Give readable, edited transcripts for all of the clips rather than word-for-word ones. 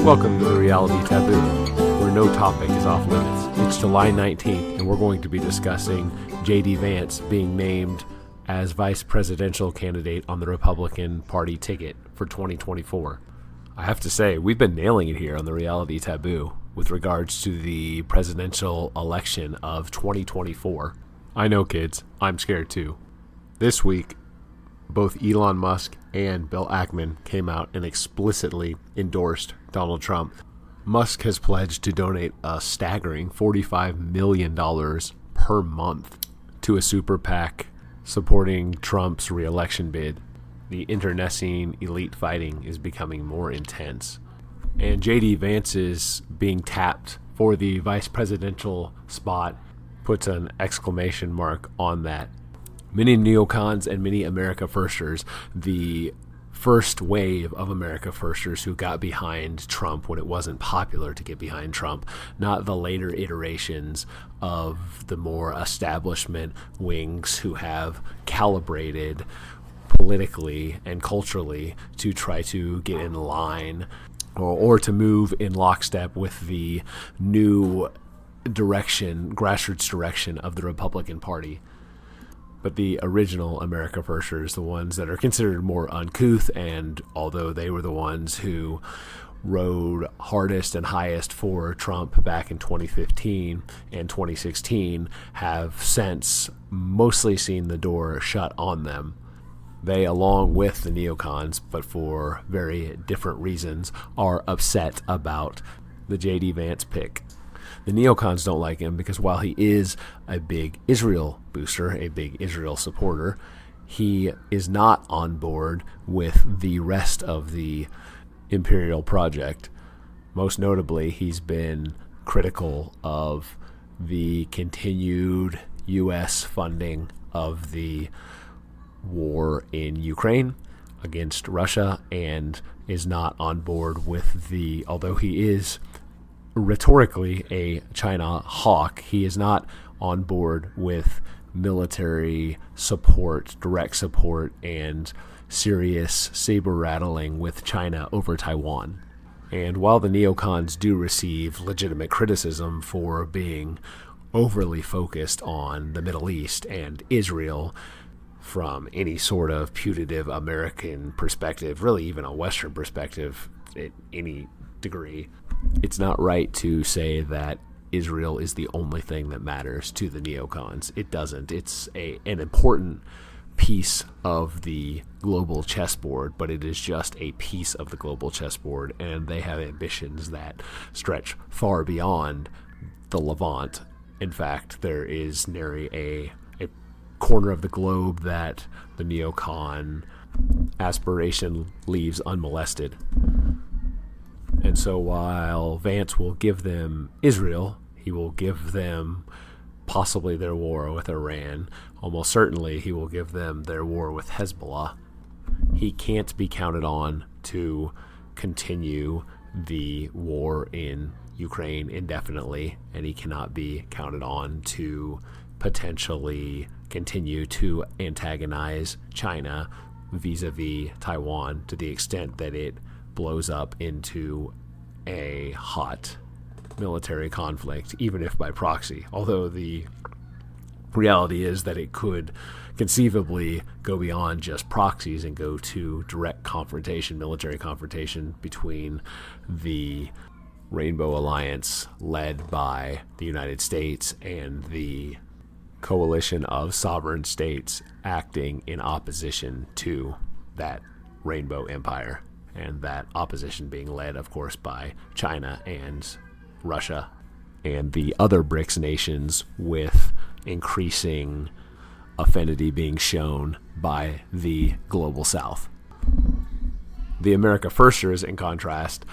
Welcome to the Reality Taboo, where no topic is off limits. It's July 19th, and we're going to be discussing JD Vance being named as vice presidential candidate on the Republican Party ticket for 2024. I have to say, we've been nailing it here on the Reality Taboo with regards to the presidential election of 2024. I know, kids, I'm scared too. This week, both Elon Musk and Bill Ackman came out and explicitly endorsed Donald Trump. Musk has pledged to donate a staggering $45 million per month to a super PAC supporting Trump's re-election bid. The internecine elite fighting is becoming more intense. And JD Vance is being tapped for the vice presidential spot, puts an exclamation mark on that. Many neocons and many America Firsters, the first wave of America Firsters who got behind Trump when it wasn't popular to get behind Trump, not the later iterations of the more establishment wings who have calibrated politically and culturally to try to get in line or to move in lockstep with the new direction, grassroots direction of the Republican Party. But the original America Firsters, the ones that are considered more uncouth, and although they were the ones who rode hardest and highest for Trump back in 2015 and 2016, have since mostly seen the door shut on them. They, along with the neocons, but for very different reasons, are upset about the JD Vance pick. The neocons don't like him because while he is a big Israel booster, a big Israel supporter, he is not on board with the rest of the imperial project. Most notably, he's been critical of the continued U.S. funding of the war in Ukraine against Russia, and is not on board with although he is rhetorically a China hawk, he is not on board with military support, direct support, and serious saber rattling with China over Taiwan. And while the neocons do receive legitimate criticism for being overly focused on the Middle East and Israel from any sort of putative American perspective, really even a Western perspective at any degree, it's not right to say that Israel is the only thing that matters to the neocons. It doesn't. It's an important piece of the global chessboard, but it is just a piece of the global chessboard, and they have ambitions that stretch far beyond the Levant. In fact, there is nary a corner of the globe that the neocon aspiration leaves unmolested. And so while Vance will give them Israel, he will give them possibly their war with Iran. Almost certainly he will give them their war with Hezbollah. He can't be counted on to continue the war in Ukraine indefinitely, and he cannot be counted on to potentially continue to antagonize China vis-a-vis Taiwan to the extent that it blows up into a hot military conflict, even if by proxy. Although the reality is that it could conceivably go beyond just proxies and go to direct confrontation, military confrontation between the Rainbow Alliance led by the United States and the coalition of sovereign states acting in opposition to that Rainbow Empire. And that opposition being led, of course, by China and Russia and the other BRICS nations, with increasing affinity being shown by the global South. The America Firsters, in contrast,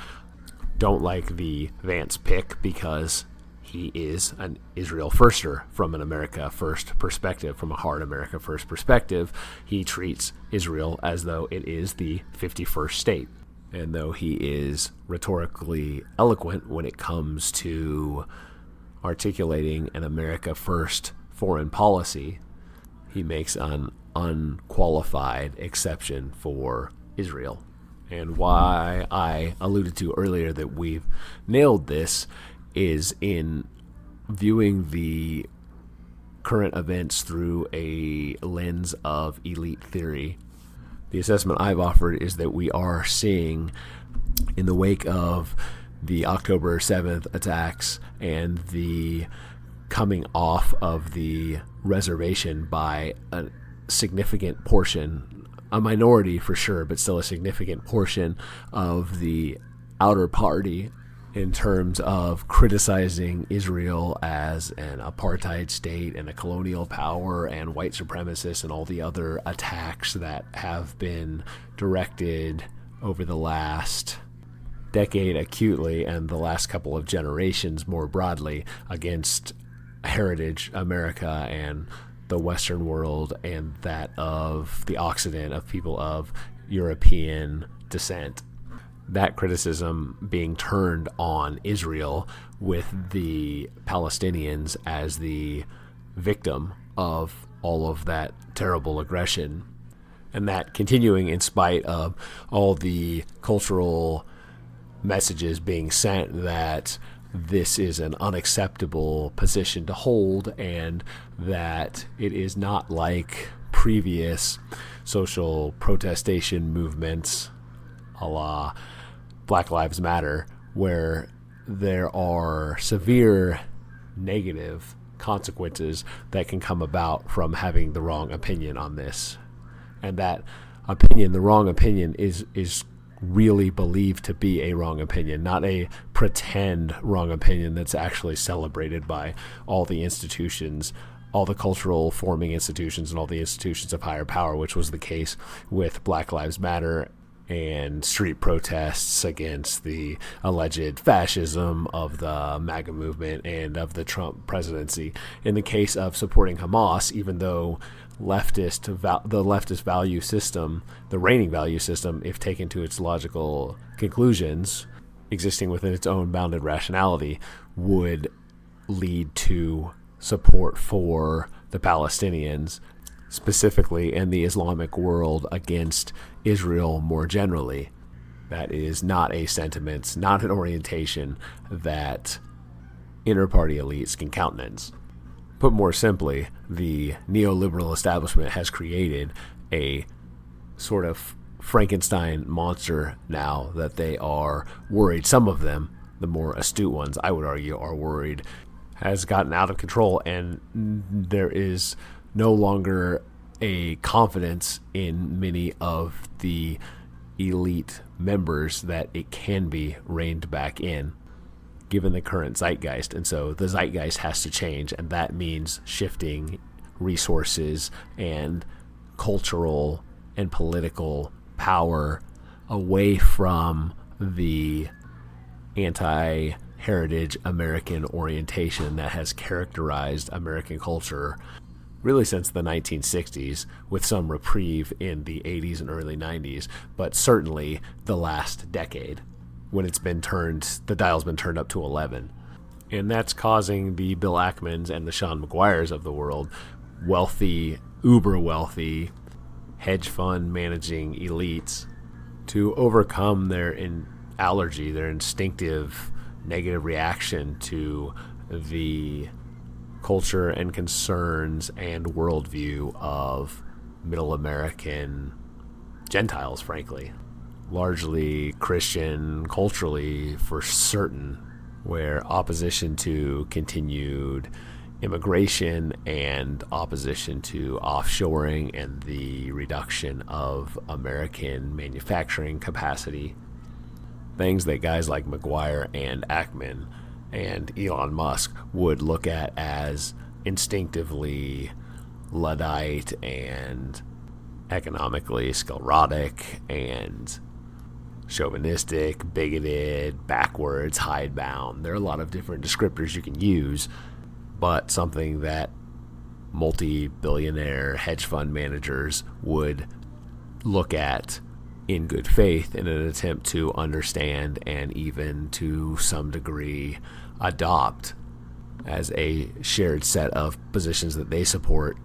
don't like the Vance pick because he is an Israel Firster from an America First perspective, from a hard America First perspective. He treats Israel as though it is the 51st state. And though he is rhetorically eloquent when it comes to articulating an America First foreign policy, he makes an unqualified exception for Israel. And why I alluded to earlier that we've nailed this is in viewing the current events through a lens of elite theory. The assessment I've offered is that we are seeing, in the wake of the October 7th attacks and the coming off of the reservation by a significant portion, a minority for sure, but still a significant portion of the outer party, in terms of criticizing Israel as an apartheid state and a colonial power and white supremacists and all the other attacks that have been directed over the last decade acutely and the last couple of generations more broadly against heritage America and the Western world and that of the Occident, of people of European descent. That criticism being turned on Israel, with the Palestinians as the victim of all of that terrible aggression, and that continuing in spite of all the cultural messages being sent that this is an unacceptable position to hold and that it is not like previous social protestation movements a la Black Lives Matter, where there are severe negative consequences that can come about from having the wrong opinion on this. And that opinion, the wrong opinion, is really believed to be a wrong opinion, not a pretend wrong opinion that's actually celebrated by all the institutions, all the cultural forming institutions and all the institutions of higher power, which was the case with Black Lives Matter and street protests against the alleged fascism of the MAGA movement and of the Trump presidency. In the case of supporting Hamas, even though the leftist value system, the reigning value system, if taken to its logical conclusions, existing within its own bounded rationality, would lead to support for the Palestinians specifically and the Islamic world against Israel more generally. That is not a sentiment, not an orientation that inter-party elites can countenance. Put more simply, the neoliberal establishment has created a sort of Frankenstein monster now that they are worried. Some of them, the more astute ones, I would argue, are worried has gotten out of control, and there is no longer a confidence in many of the elite members that it can be reined back in, given the current zeitgeist. And so the zeitgeist has to change, and that means shifting resources and cultural and political power away from the anti-heritage American orientation that has characterized American culture really since the 1960s, with some reprieve in the 80s and early 90s, but certainly the last decade, when the dial's been turned up to 11. And that's causing the Bill Ackmans and the Sean McGuires of the world, wealthy, uber wealthy, hedge fund managing elites, to overcome their allergy, their instinctive negative reaction to the culture and concerns and worldview of middle American Gentiles, frankly. Largely Christian culturally for certain, where opposition to continued immigration and opposition to offshoring and the reduction of American manufacturing capacity, things that guys like McGuire and Ackman and Elon Musk would look at as instinctively Luddite and economically sclerotic and chauvinistic, bigoted, backwards, hidebound. There are a lot of different descriptors you can use, but something that multi-billionaire hedge fund managers would look at in good faith in an attempt to understand and even to some degree adopt as a shared set of positions that they support,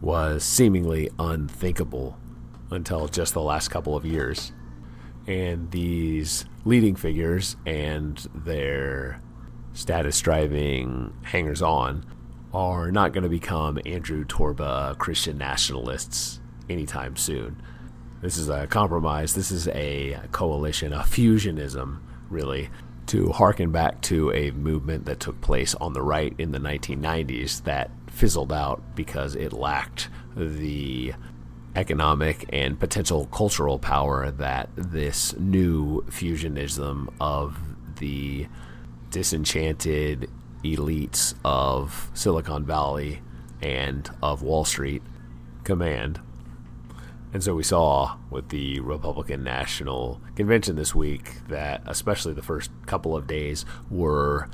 was seemingly unthinkable until just the last couple of years. And these leading figures and their status-driving hangers-on are not going to become Andrew Torba Christian nationalists anytime soon. This is a compromise. This is a coalition, a fusionism, really, to harken back to a movement that took place on the right in the 1990s that fizzled out because it lacked the economic and potential cultural power that this new fusionism of the disenchanted elites of Silicon Valley and of Wall Street command. And so we saw with the Republican National Convention this week that especially the first couple of days were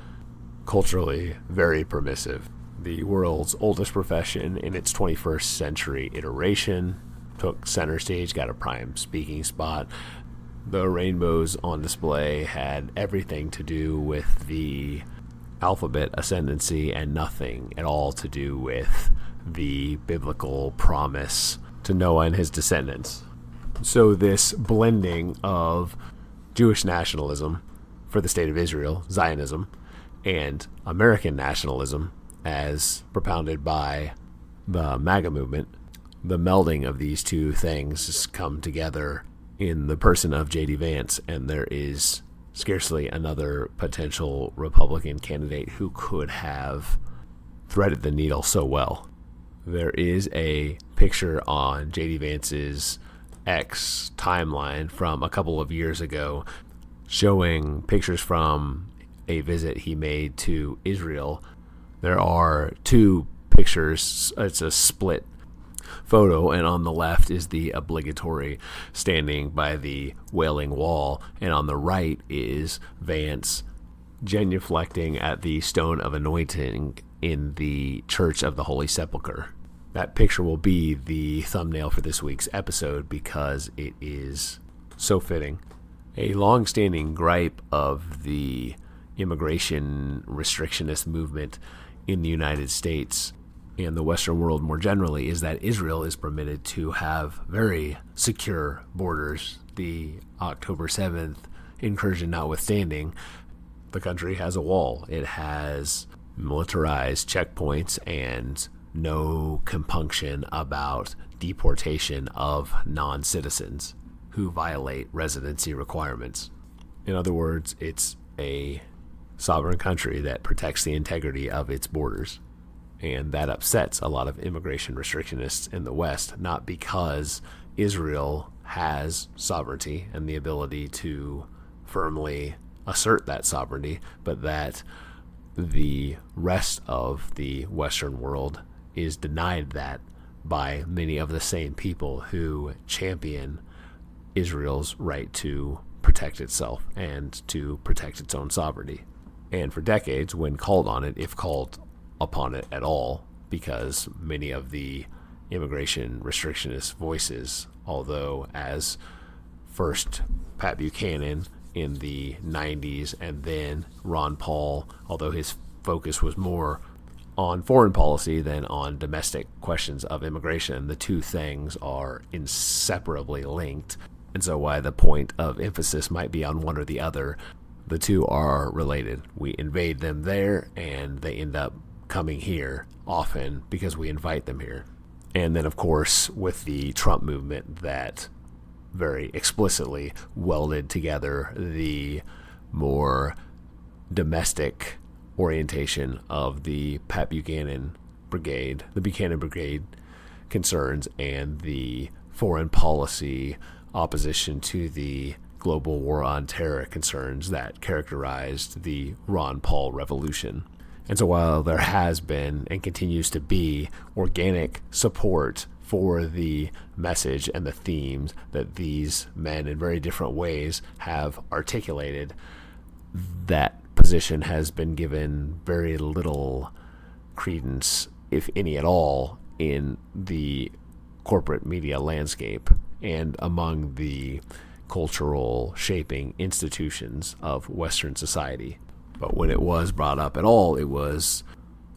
culturally very permissive. The world's oldest profession in its 21st century iteration took center stage, got a prime speaking spot. The rainbows on display had everything to do with the alphabet ascendancy and nothing at all to do with the biblical promise to Noah and his descendants. So this blending of Jewish nationalism for the state of Israel, Zionism, and American nationalism as propounded by the MAGA movement, the melding of these two things has come together in the person of JD Vance, and there is scarcely another potential Republican candidate who could have threaded the needle so well. There is a picture on JD Vance's X timeline from a couple of years ago showing pictures from a visit he made to Israel. There are two pictures. It's a split photo, and on the left is the obligatory standing by the Wailing Wall, and on the right is Vance genuflecting at the stone of anointing in the Church of the Holy Sepulchre. That picture will be the thumbnail for this week's episode because it is so fitting. A long-standing gripe of the immigration restrictionist movement in the United States and the Western world more generally is that Israel is permitted to have very secure borders. The October 7th incursion notwithstanding, the country has a wall. It has militarized checkpoints and no compunction about deportation of non-citizens who violate residency requirements. In other words, it's a sovereign country that protects the integrity of its borders. And that upsets a lot of immigration restrictionists in the West, not because Israel has sovereignty and the ability to firmly assert that sovereignty, but that the rest of the Western world is denied that by many of the same people who champion Israel's right to protect itself and to protect its own sovereignty. And for decades, when called on it, if called upon it at all, because many of the immigration restrictionist voices, although as first Pat Buchanan in the 90s and then Ron Paul, although his focus was more on foreign policy than on domestic questions of immigration, the two things are inseparably linked. And so while the point of emphasis might be on one or the other, the two are related. We invade them there and they end up coming here often because we invite them here. And then, of course, with the Trump movement that very explicitly welded together the more domestic orientation of the Pat Buchanan Brigade, the Buchanan Brigade concerns, and the foreign policy opposition to the global war on terror concerns that characterized the Ron Paul revolution. And so while there has been and continues to be organic support for the message and the themes that these men in very different ways have articulated, that position has been given very little credence, if any at all, in the corporate media landscape and among the cultural shaping institutions of Western society. But when it was brought up at all, it was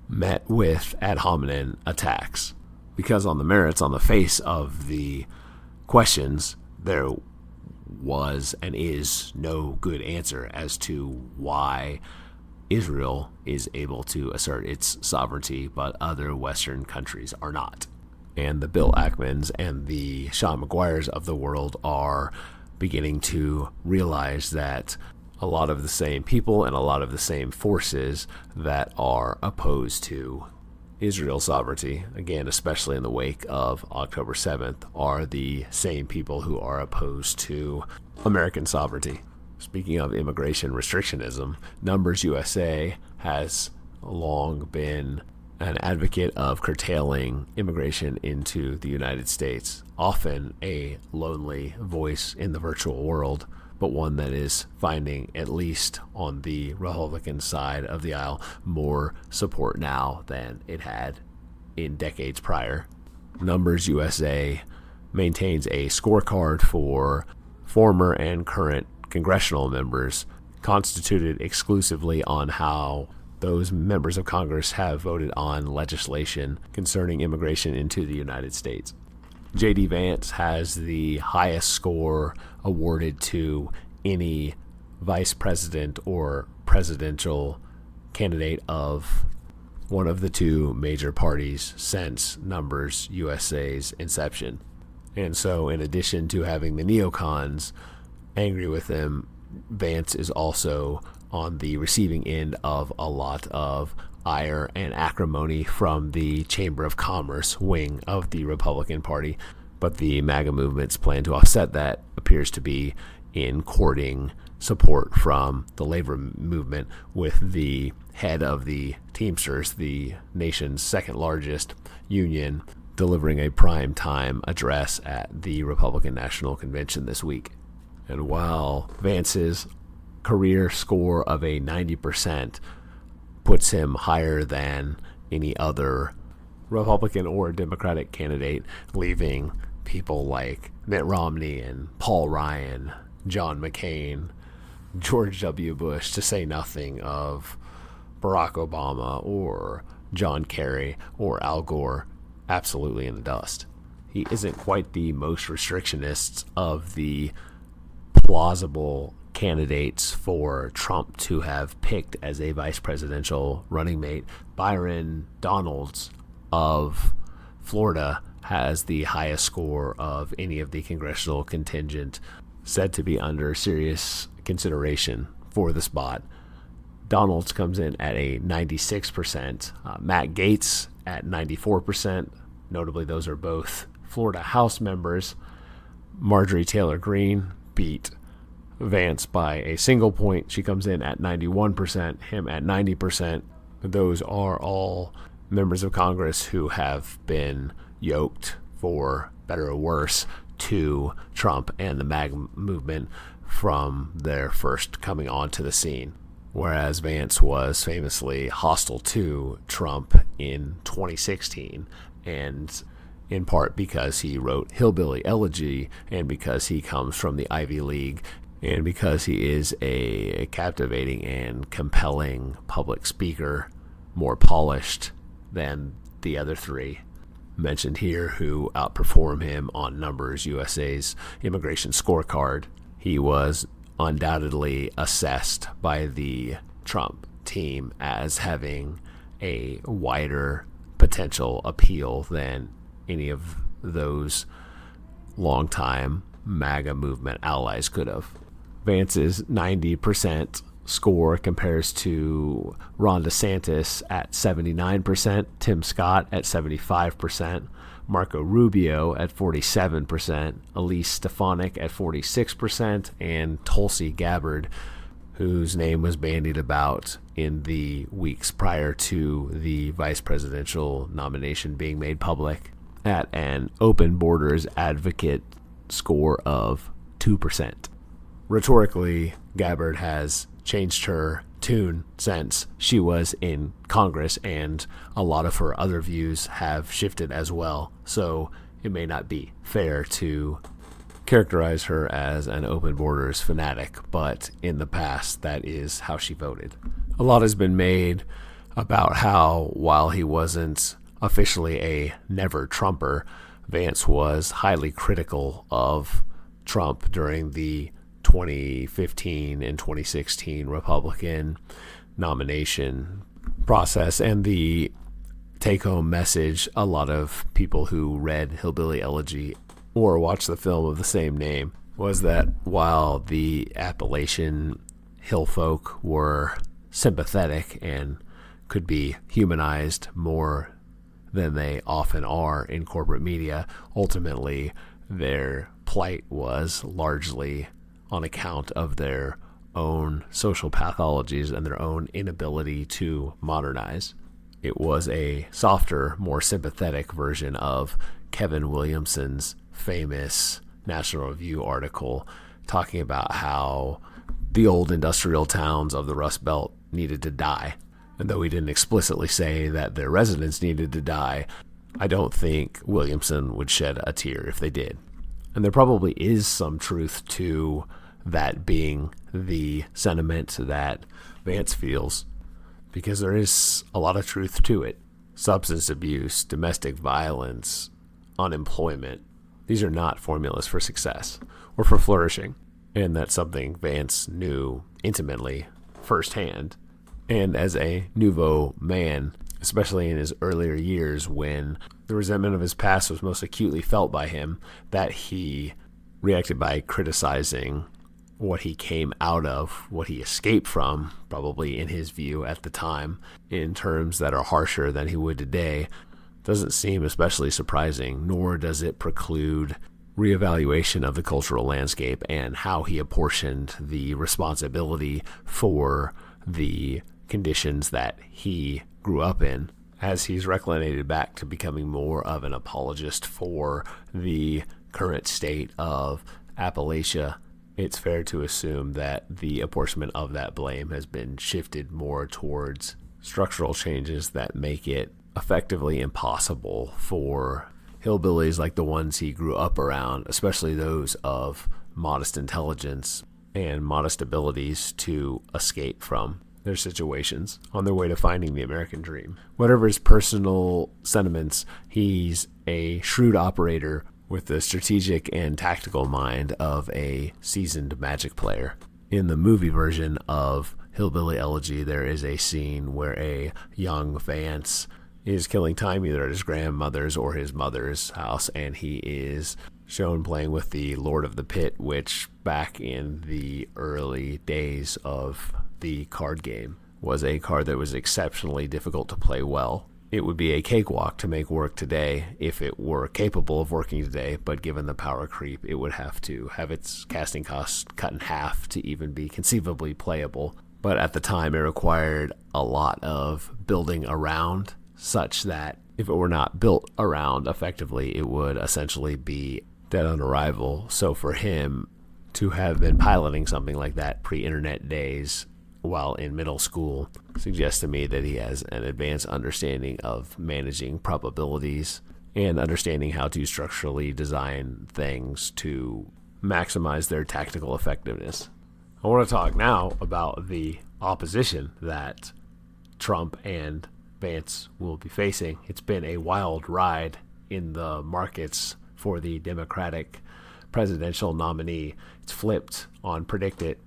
met with ad hominem attacks. Because on the merits, on the face of the questions, there was and is no good answer as to why Israel is able to assert its sovereignty, but other Western countries are not. And the Bill Ackmans and the Sean McGuires of the world are beginning to realize that a lot of the same people and a lot of the same forces that are opposed to Israel's sovereignty, again, especially in the wake of October 7th, are the same people who are opposed to American sovereignty. Speaking of immigration restrictionism, Numbers USA has long been an advocate of curtailing immigration into the United States, often a lonely voice in the virtual world, but one that is finding, at least on the Republican side of the aisle, more support now than it had in decades prior. Numbers USA maintains a scorecard for former and current congressional members, constituted exclusively on how those members of Congress have voted on legislation concerning immigration into the United States. JD Vance has the highest score awarded to any vice president or presidential candidate of one of the two major parties since Numbers USA's inception. And so, in addition to having the neocons angry with him, Vance is also on the receiving end of a lot of ire and acrimony from the Chamber of Commerce wing of the Republican Party. But the MAGA movement's plan to offset that appears to be in courting support from the labor movement, with the head of the Teamsters, the nation's second largest union, delivering a prime time address at the Republican National Convention this week. And while Vance's career score of a 90% puts him higher than any other Republican or Democratic candidate, leaving people like Mitt Romney and Paul Ryan, John McCain, George W. Bush, to say nothing of Barack Obama or John Kerry or Al Gore, absolutely in the dust. He isn't quite the most restrictionist of the plausible candidates for Trump to have picked as a vice presidential running mate. Byron Donalds of Florida has the highest score of any of the congressional contingent, said to be under serious consideration for the spot. Donalds comes in at a 96%. Matt Gaetz at 94%. Notably, those are both Florida House members. Marjorie Taylor Greene beat Vance by a single point. She comes in at 91%, him at 90%. Those are all members of Congress who have been yoked, for better or worse, to Trump and the MAGA movement from their first coming onto the scene. Whereas Vance was famously hostile to Trump in 2016, and in part because he wrote Hillbilly Elegy, and because he comes from the Ivy League, and because he is a captivating and compelling public speaker, more polished than the other three mentioned here, who outperform him on Numbers USA's immigration scorecard. He was undoubtedly assessed by the Trump team as having a wider potential appeal than any of those longtime MAGA movement allies could have. Vance's 90% score compares to Ron DeSantis at 79%, Tim Scott at 75%, Marco Rubio at 47%, Elise Stefanik at 46%, and Tulsi Gabbard, whose name was bandied about in the weeks prior to the vice presidential nomination being made public, at an open borders advocate score of 2%. Rhetorically, Gabbard has changed her tune since she was in Congress, and a lot of her other views have shifted as well. So it may not be fair to characterize her as an open borders fanatic, but in the past, that is how she voted. A lot has been made about how, while he wasn't officially a never Trumper, Vance was highly critical of Trump during the 2015 and 2016 Republican nomination process. And the take-home message a lot of people who read Hillbilly Elegy or watched the film of the same name was that while the Appalachian hill folk were sympathetic and could be humanized more than they often are in corporate media, ultimately their plight was largely on account of their own social pathologies and their own inability to modernize. It was a softer, more sympathetic version of Kevin Williamson's famous National Review article talking about how the old industrial towns of the Rust Belt needed to die. And though he didn't explicitly say that their residents needed to die, I don't think Williamson would shed a tear if they did. And there probably is some truth to that being the sentiment that Vance feels, because there is a lot of truth to it. Substance abuse, domestic violence, unemployment, these are not formulas for success or for flourishing. And that's something Vance knew intimately firsthand. And as a nouveau man, especially in his earlier years when the resentment of his past was most acutely felt by him, that he reacted by criticizing what he came out of, what he escaped from, probably in his view at the time, in terms that are harsher than he would today, doesn't seem especially surprising, nor does it preclude reevaluation of the cultural landscape and how he apportioned the responsibility for the conditions that he grew up in. As he's reclinated back to becoming more of an apologist for the current state of Appalachia, it's fair to assume that the apportionment of that blame has been shifted more towards structural changes that make it effectively impossible for hillbillies like the ones he grew up around, especially those of modest intelligence and modest abilities, to escape from their situations on their way to finding the American dream. Whatever his personal sentiments, he's a shrewd operator with the strategic and tactical mind of a seasoned Magic player. In the movie version of Hillbilly Elegy, there is a scene where a young Vance is killing time either at his grandmother's or his mother's house, and he is shown playing with the Lord of the Pit, which back in the early days of the card game was a card that was exceptionally difficult to play well. It would be a cakewalk to make work today if it were capable of working today, but given the power creep, it would have to have its casting cost cut in half to even be conceivably playable. But at the time, it required a lot of building around, such that if it were not built around effectively, it would essentially be dead on arrival. So for him to have been piloting something like that pre-internet days while in middle school suggests to me that he has an advanced understanding of managing probabilities and understanding how to structurally design things to maximize their tactical effectiveness. I want to talk now about the opposition that Trump and Vance will be facing. It's been a wild ride in the markets for the Democratic presidential nominee. It's flipped on PredictIt.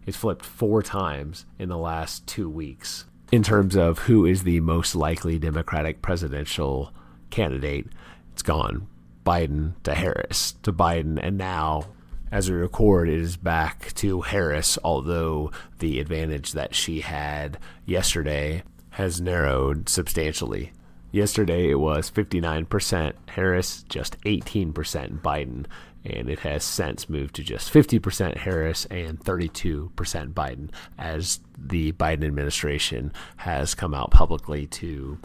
It's flipped 4 times in the last 2 weeks. In terms of who is the most likely Democratic presidential candidate, it's gone Biden to Harris to Biden, and now, as we record, it is back to Harris, although the advantage that she had yesterday has narrowed substantially. Yesterday it was 59% Harris, just 18% Biden, and it has since moved to just 50% Harris and 32% Biden, as the Biden administration has come out publicly to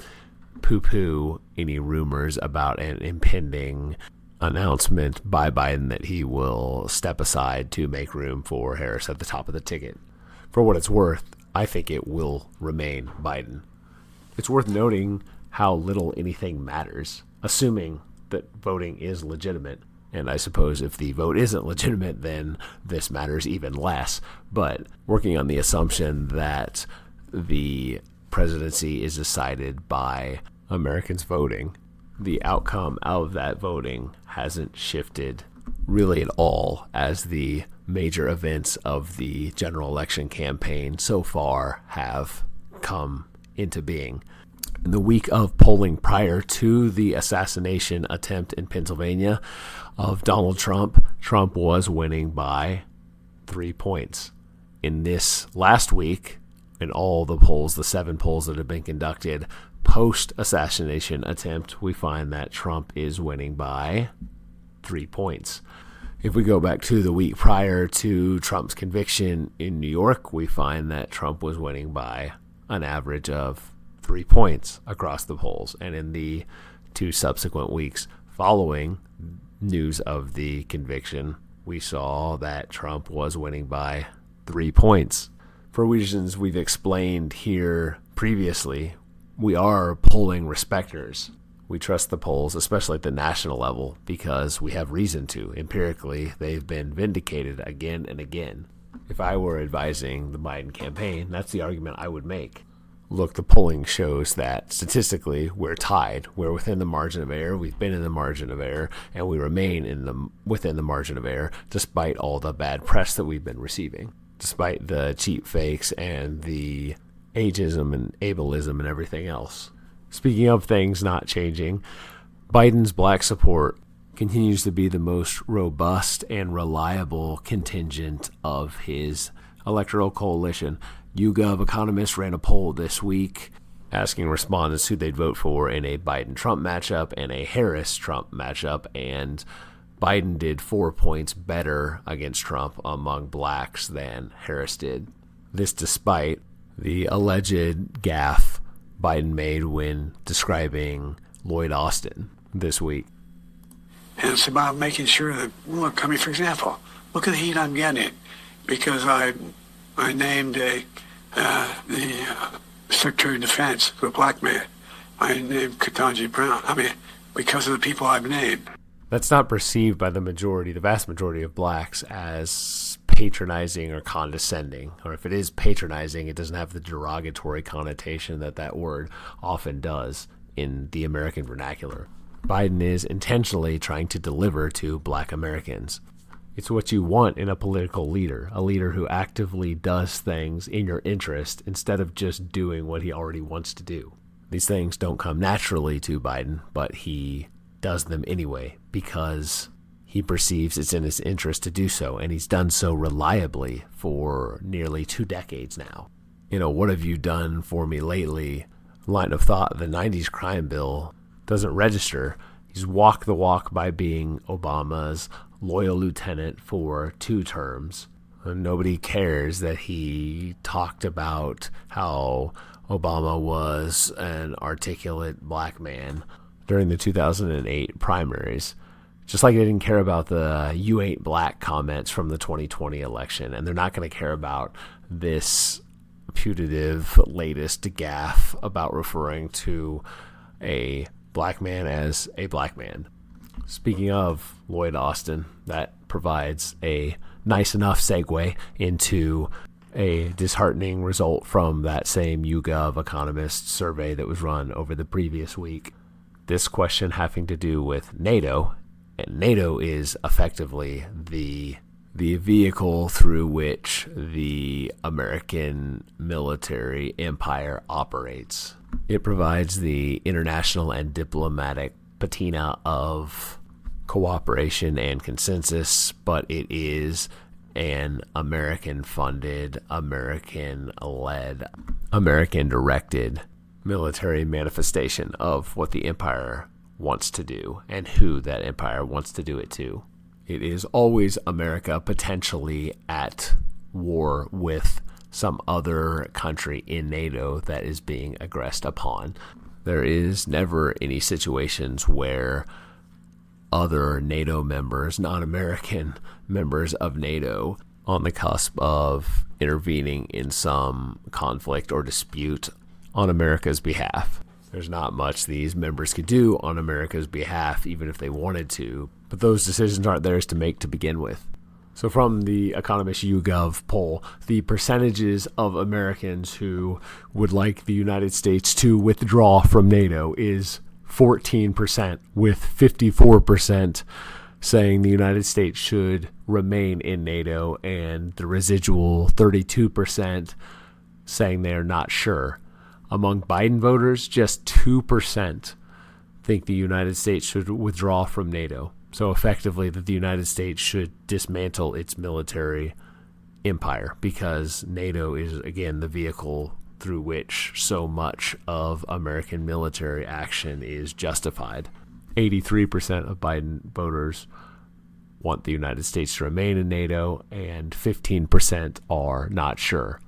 poo-poo any rumors about an impending announcement by Biden that he will step aside to make room for Harris at the top of the ticket. For what it's worth, I think it will remain Biden. It's worth noting how little anything matters, assuming that voting is legitimate. And I suppose if the vote isn't legitimate, then this matters even less. But working on the assumption that the presidency is decided by Americans voting, the outcome of that voting hasn't shifted really at all, as the major events of the general election campaign so far have come into being. In the week of polling prior to the assassination attempt in Pennsylvania of Donald Trump, Trump was winning by 3 points. In this last week, in all the polls, the 7 polls that have been conducted post-assassination attempt, we find that Trump is winning by 3 points. If we go back to the week prior to Trump's conviction in New York, we find that Trump was winning by an average of 3 points across the polls. And in the 2 subsequent weeks following news of the conviction, we saw that Trump was winning by 3 points. For reasons we've explained here previously, we are polling respecters. We trust the polls, especially at the national level, because we have reason to. Empirically, they've been vindicated again and again. If I were advising the Biden campaign, that's the argument I would make. Look, the polling shows that statistically we're tied. We're within the margin of error. We've been in the margin of error, and we remain within the margin of error despite all the bad press that we've been receiving, despite the cheap fakes and the ageism and ableism and everything else. Speaking of things not changing, Biden's black support continues to be the most robust and reliable contingent of his electoral coalition. YouGov economists ran a poll this week asking respondents who they'd vote for in a Biden-Trump matchup and a Harris-Trump matchup, and Biden did 4 points better against Trump among blacks than Harris did. This despite the alleged gaffe Biden made when describing Lloyd Austin this week. And it's about making sure that, look, I mean, for example, look at the heat I'm getting because I named the Secretary of Defense to a black man. I named Ketanji Brown. I mean, because of the people I've named. That's not perceived by the vast majority of blacks as patronizing or condescending. Or if it is patronizing, it doesn't have the derogatory connotation that word often does in the American vernacular. Biden is intentionally trying to deliver to black Americans. It's what you want in a political leader, a leader who actively does things in your interest instead of just doing what he already wants to do. These things don't come naturally to Biden, but he does them anyway because he perceives it's in his interest to do so, and he's done so reliably for nearly 2 decades now. What have you done for me lately? Line of thought, the 90s crime bill doesn't register. He's walked the walk by being Obama's loyal lieutenant for 2 terms. And nobody cares that he talked about how Obama was an articulate black man during the 2008 primaries. Just like they didn't care about the "you ain't black" comments from the 2020 election, and they're not going to care about this putative latest gaffe about referring to a black man as a black man. Speaking of Lloyd Austin, that provides a nice enough segue into a disheartening result from that same YouGov economist survey that was run over the previous week. This question having to do with NATO, and NATO is effectively the vehicle through which the American military empire operates. It provides the international and diplomatic patina of cooperation and consensus, but it is an American-funded, American-led, American-directed military manifestation of what the empire wants to do and who that empire wants to do it to. It is always America potentially at war with some other country in NATO that is being aggressed upon. There is never any situations where other NATO members, non-American members of NATO, on the cusp of intervening in some conflict or dispute on America's behalf. There's not much these members could do on America's behalf, even if they wanted to, but those decisions aren't theirs to make to begin with. So from the Economist YouGov poll, the percentages of Americans who would like the United States to withdraw from NATO is 14%, with 54% saying the United States should remain in NATO, and the residual 32% saying they are not sure. Among Biden voters, just 2% think the United States should withdraw from NATO. So effectively that the United States should dismantle its military empire, because NATO is, again, the vehicle through which so much of American military action is justified. 83% of Biden voters want the United States to remain in NATO, and 15% are not sure.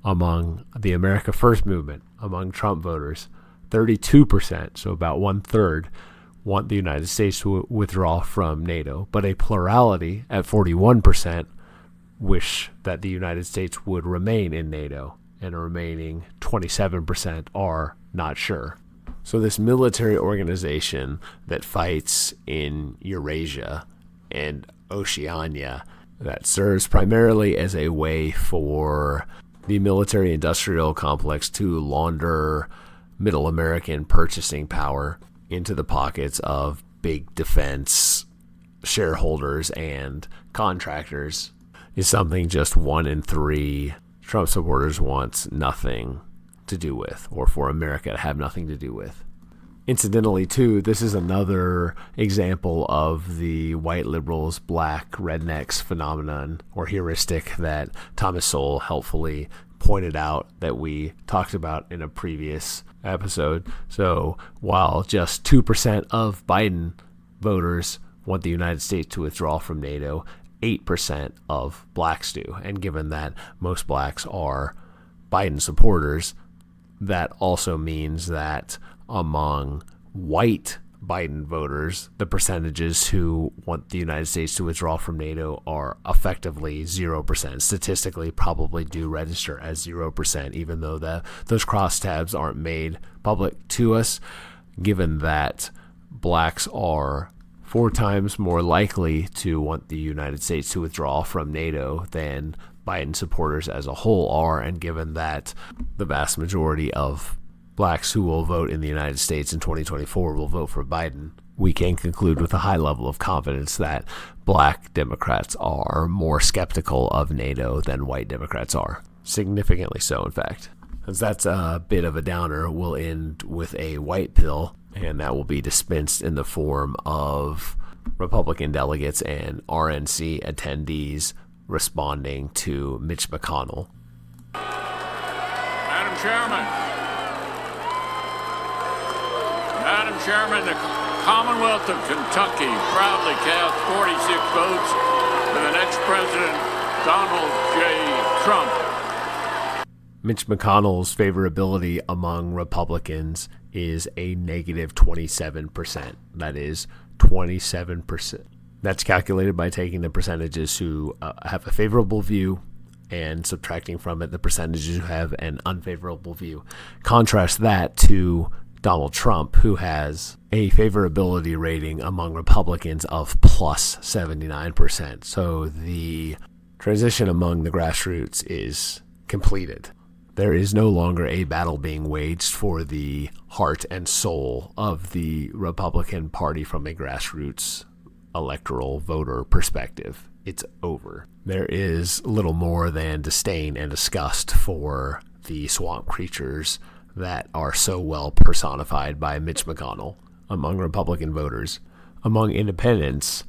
Among the America First movement, among Trump voters, 32%, so about one-third, want the United States to withdraw from NATO, but a plurality at 41% wish that the United States would remain in NATO, and a remaining 27% are not sure. So this military organization that fights in Eurasia and Oceania, that serves primarily as a way for the military-industrial complex to launder Middle American purchasing power into the pockets of big defense shareholders and contractors, is something just 1 in 3 Trump supporters wants nothing to do with, or for America to have nothing to do with. Incidentally, too, this is another example of the white liberals, black rednecks phenomenon or heuristic that Thomas Sowell helpfully pointed out, that we talked about in a previous episode. So while just 2% of Biden voters want the United States to withdraw from NATO, 8% of blacks do. And given that most blacks are Biden supporters, that also means that among white Biden voters, the percentages who want the United States to withdraw from NATO are effectively 0%. Statistically, probably do register as 0%, even though those crosstabs aren't made public to us, given that blacks are 4 times more likely to want the United States to withdraw from NATO than Biden supporters as a whole are, and given that the vast majority of blacks who will vote in the United States in 2024 will vote for Biden, we can conclude with a high level of confidence that black Democrats are more skeptical of NATO than white Democrats are. Significantly so, in fact. As that's a bit of a downer, we'll end with a white pill, and that will be dispensed in the form of Republican delegates and RNC attendees responding to Mitch McConnell. Madam Chairman, the Commonwealth of Kentucky proudly cast 46 votes for the next president, Donald J. Trump. Mitch McConnell's favorability among Republicans is a negative 27%. That is 27%. That's calculated by taking the percentages who have a favorable view and subtracting from it the percentages who have an unfavorable view. Contrast that to Donald Trump, who has a favorability rating among Republicans of plus 79%. So the transition among the grassroots is completed. There is no longer a battle being waged for the heart and soul of the Republican Party from a grassroots electoral voter perspective. It's over. There is little more than disdain and disgust for the swamp creatures that are so well personified by Mitch McConnell among Republican voters. Among independents,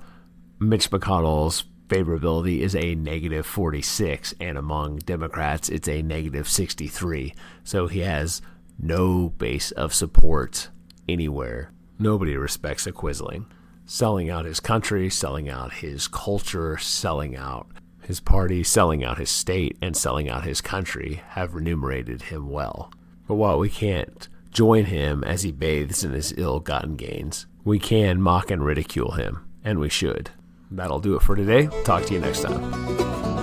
Mitch McConnell's favorability is a negative 46, and among Democrats, it's a negative 63. So he has no base of support anywhere. Nobody respects a Quisling. Selling out his country, selling out his culture, selling out his party, selling out his state, and selling out his country have remunerated him well. But while we can't join him as he bathes in his ill-gotten gains, we can mock and ridicule him, and we should. That'll do it for today. Talk to you next time.